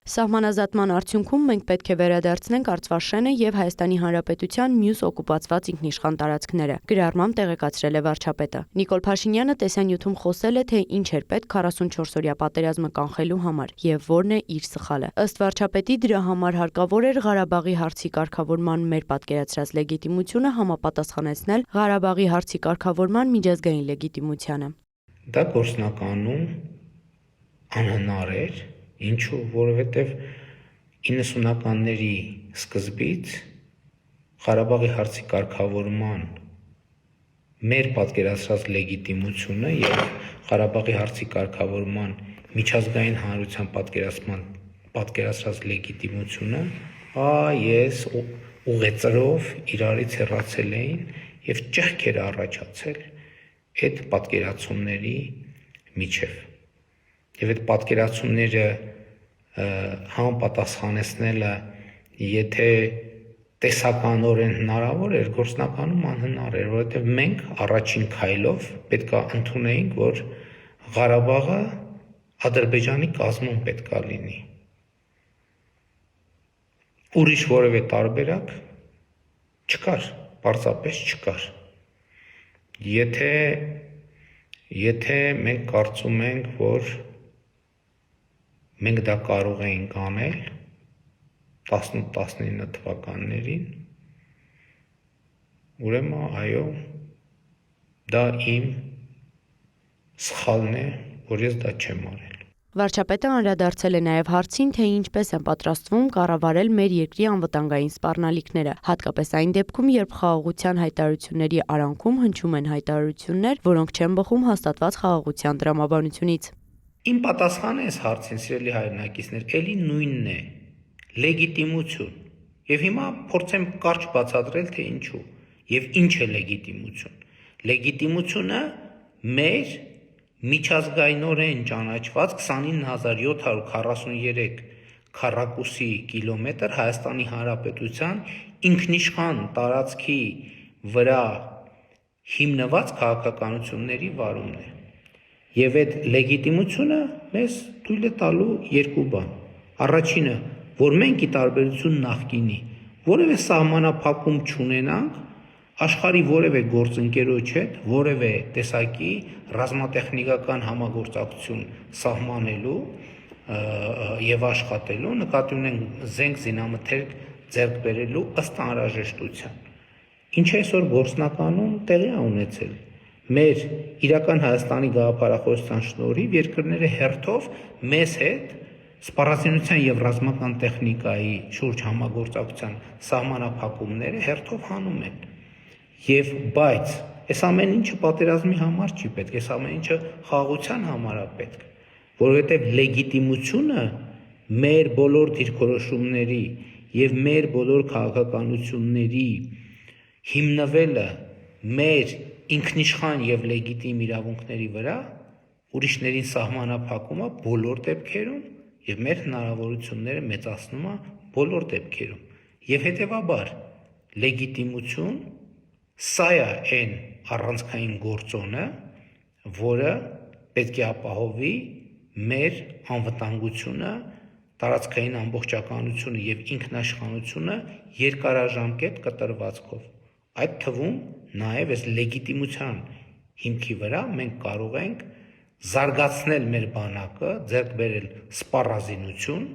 Սահմանազատման արդյունքում մենք պետք է վերադարձնենք Արցվաշենը եւ Հայաստանի Հանրապետության մյուս օկուպացված ինքնիշխան տարածքները, գրառմամբ տեղեկացրել է վարչապետը։ Նիկոլ Փաշինյանը տեսանյութում խոսել է, թե ինչ էր պետք 44-օրյա պատերազմը կանխելու համար եւ որն է իր սխալը։ Ըստ վարչապետի, դրա համար հարկավոր էր Ղարաբաղի հարցի կարգավորման մեր պատկերացրած լեգիտիմությունը համապատասխանեցնել Ղարաբաղի հարցի կարգավորման միջազգային լեգիտիմությանը։ Դա գործնականում անհնար էր, ինչու, որովհետև 90-ականների սկզբից Ղարաբաղի հարցի կարգավորման մեր պատկերացրած լեգիտիմությունը եւ Ղարաբաղի հարցի կարգավորման միջազգային հանրության պատկերացրած լեգիտիմությունը ես ուղեծրով իրարից հեռացել էին եւ ճեղքեր առաջացել այդ պատկերացումների միջև եւ այդ պատկերացումները համապատասխանեցնելը եթե տեսականորեն հնարավոր էր, գործնականում անհնար էր, որովհետեւ մենք առաջին քայլով պետք է ընդունեինք, որ Ղարաբաղը Ադրբեջանի կազմում պետք է լինի։ Ուրիշ որևէ տարբերակ չկար, պարզապես չկար։ Եթե մենք կարծում ենք, որ մենք դա կարող էինք անել 18-19 թվականներին, ուրեմն այո, դա իմ սխալն է, որ ես դա չեմ արել։ Վարչապետը անդրադարձել է նաև հարցին, թե ինչպես են պատրաստվում կառավարել մեր երկրի անվտանգային սպառնալիքները, հատկապես այն դեպքում, երբ խաղաղության հայտարարությունների արանքում հնչում են հայտարարություններ, որոնք չեն բխում հաստատված խաղաղության տրամաբանությունից։ Իմ պատասխանը այս հարցին, սիրելի հայրենակիցներ, էլի նույնն է՝ լեգիտիմություն։ Եվ հիմա փորձեմ կարճ բացատրել, թե ինչու եւ ինչ է լեգիտիմություն։ Լեգիտիմությունը մեր միջազգայինորեն ճանաչված 29743 քառակուսի կիլոմետր Հայաստանի Հանրապետության ինքնիշխան տարածքի վրա հիմնված քաղաքականությունների վարումն է։ Եվ այդ լեգիտիմությունը մեզ թույլ է տալու երկու բան։ Առաջինը, որ մենք ի տարբերություն նախկինի որևէ սահմանափակում չունենանք աշխարհի որևէ գործընկերոջ հետ որևէ տեսակի ռազմատեխնիկական համագործակցություն սահմանելու եւ աշխատելու, նկատի ունենք զենք զինամթերք ձեռք բերելու ըստ անհրաժեշտության։ Ինչը այսօր գործնականում տեղի է ունեցել։ Մեր իրական Հայաստանի գաղափարախոսության շնորհիվ երկրները հերթով մեզ հետ սպառազինության եւ ռազմական տեխնիկայի շուրջ համագործակցության սահմանափակումները հերթով հանում են։ Եվ բայց այս ամեն ինչը պատերազմի համար չի պետք, այս ամեն ինչը խաղաղության համար է պետք, որովհետեւ լեգիտիմությունը մեր բոլոր դիրքորոշումների եւ մեր բոլոր քաղաքականությունների հիմնվելը մեր ինքնիշխան եւ լեգիտիմ իրավունքների վրա ուրիշներին սահմանափակումը բոլոր դեպքերում եւ մեր հնարավորությունները մեծացնում է բոլոր դեպքերում եւ հետեւաբար լեգիտիմություն սա է այն առանցքային գործոնը, որը պետք է ապահովի մեր անվտանգությունը, տարածքային ամբողջականությունը եւ ինքնաշխանությունը երկարաժամկետ կտրվածքով։ Այդ թվում նաեւ այս լեգիտիմության հիմքի վրա մենք կարող ենք զարգացնել մեր բանակը, ձեռք բերել սպառազինություն,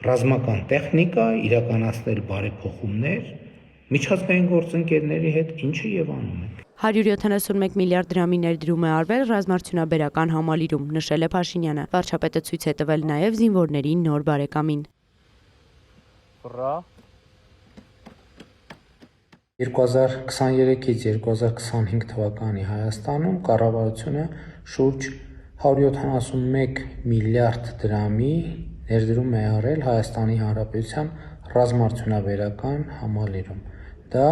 ռազմական տեխնիկա, իրականացնել բարեփոխումներ միջազգային գործընկերների հետ, ինչը եւ անում ենք։ 171 միլիարդ դրամի ներդրում է արվել ռազմարդյունաբերական համալիրում, նշել է Փաշինյանը։ Վարչապետը ցույց է տվել նաև զինվորների նոր բարեկամին։ 2023-ից 2025 թվականի Հայաստանում կառավարությունը շուրջ 171 միլիարդ դրամի ներդրում է արել Հայաստանի Հանրապետության ռազմարդյունաբերական համալիրում։ Դա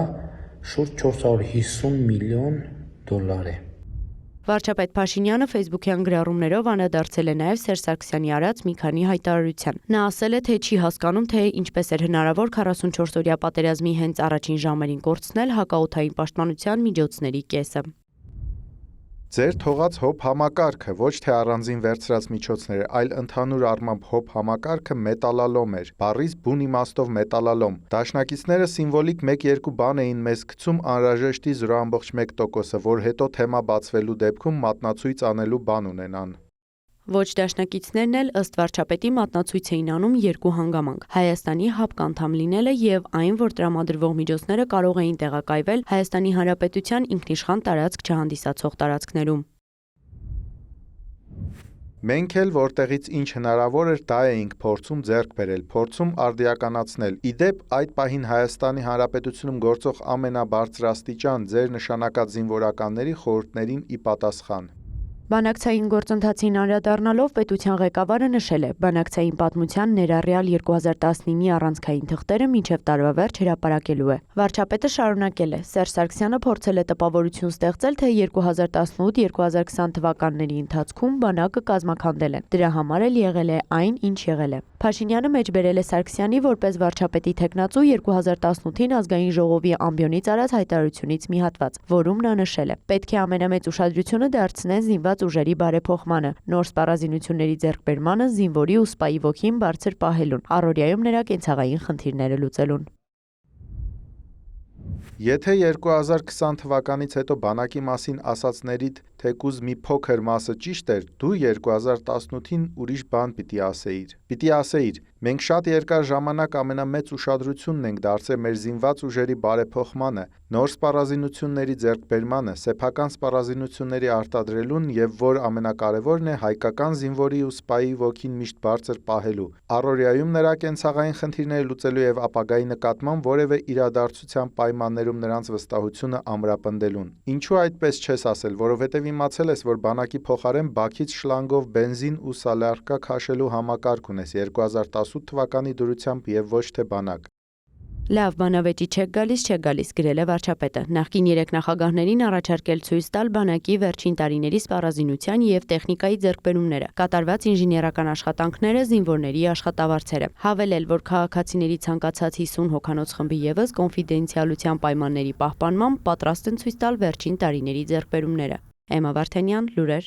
շուրջ 450 միլիոն դոլար է։ Վարչապետ Փաշինյանը Facebook-յան գրառումներով անդրադարձել է նաև Սերժ Սարգսյանի արած մի քանի հայտարարության։ Նա ասել է, թե չի հասկանում, թե ինչպես էր հնարավոր 44-օրյա պատերազմի հենց առաջին ժամերին կորցնել հակաօդային պաշտպանության միջոցների կեսը։ Ձեր թողած հոբ համակարգը ոչ թե առանձին վերցրած միջոցներ, այլ ընդհանուր առմամբ հոբ համակարգը մետալալոմ էր, բառից բուն իմաստով մետալալոմ։ Դաշնակիցները սիմվոլիկ 1-2 բան էին մեզ գցում անհրաժեշտի 0.1%-ը, որ հետո թեմա բացվելու դեպքում մատնացույց անելու բան ունենան։ Ոչ դաշնակիցներն էլ ըստ վարչապետի մատնացույց էին անում երկու հանգամանք՝ Հայաստանի ՀԱՊԿ անդամ լինելը եւ այն, որ տրամադրվող միջոցները կարող էին տեղակայվել Հայաստանի Հանրապետության ինքնիշխան տարածք չհանդիսացող տարածքներում։ Մենք էլ որտեղից ինչ հնարավոր էր դա էինք փորձում ձեռք բերել, փորձում արդիականացնել։ Իդեպ այդ պահին Հայաստանի Հանրապետությունում գործող ամենաբարձրաստիճան ձեր նշանակած զինվորականների խորհուրդներին ի պատասխան։ Բանակցային գործընթացին անդրադառնալով պետության ղեկավարը նշել է, բանակցային պատմության ներառյալ 2019-ի առանցքային թղթերը մինչև տարվա վերջ հրապարակելու է։ Վարչապետը շարունակել է. Սերժ Սարգսյանը փորձել է տպավորություն ստեղծել, թե 2018-2020 թվականների ընթացքում բանակը կազմաքանդել են։ Դրա համար էլ եղել է այն, ինչ եղել է։ Փաշինյանը մեջբերել է Սարգսյանի որպես վարչապետի թեկնածու 2018-ին ազգային ժողովի ամբիոնից արած հայտարարությունից մի հատված, որում նա նշել է. պետք է ամենամեծ ուշադրությունը դարձնեն զինված ուժերի բարեփոխմանը, նոր սպառազինությունների ձեռքբերմանը, զինվորի ու սպայի ոգին բարձր պահելուն, առօրյայում նրա կենցաղային խնդիրները լուծելուն։ Եթե 2020 թվականից հետո բանակի մասին ասածներիդ թեկուզ մի փոքր մասը ճիշտ էր, դու 2018-ին ուրիշ բան պիտի ասեիր։ Պիտի ասեիր. մենք շատ երկար ժամանակ ամենամեծ ուշադրությունն ենք դարձրել մեր զինված ուժերի բարեփոխմանը, նոր սպառազինությունների ձեռքբերմանը, սեփական սպառազինությունների արտադրելուն եւ որ ամենակարևորն է հայկական զինվորի ու սպայի ոգին միշտ բարձր պահելու, առօրյայում նրա կենցաղային խնդիրները լուծելու եւ ապագայի նկատմամբ որևէ իրադարձության պայմաններում նրանց վստահությունը ամրապնդելուն։ Ինչու այդպես չես ասել, որովհետեւ իմացել ես, որ բանակի փոխարեն Բաքից շլանգով բենզին ու սալարկա քաշելու համակարգ ունես 2018 թվականի դրությամբ եւ ոչ թե բանակ։ Լավ, բանավեճի չեք գալիս, գրել է վարչապետը։ Նախկին 3 նախագահներին առաջարկել ցույց տալ բանակի վերջին տարիների սպառազինության եւ տեխնիկայի ձեռքբերումները, կատարված ինժեներական աշխատանքները, զինվորների աշխատավարձերը։ Հավելել, որ քաղաքացիների ցանկացած 50 հոգանոց խմբի եւս կոնֆիդենցիալության պայմանների պահպանմամբ պատրաստ են ցույց տալ վերջին տարիների ձեռքբերումները։ Էմմա Վարդանյան, լուրեր։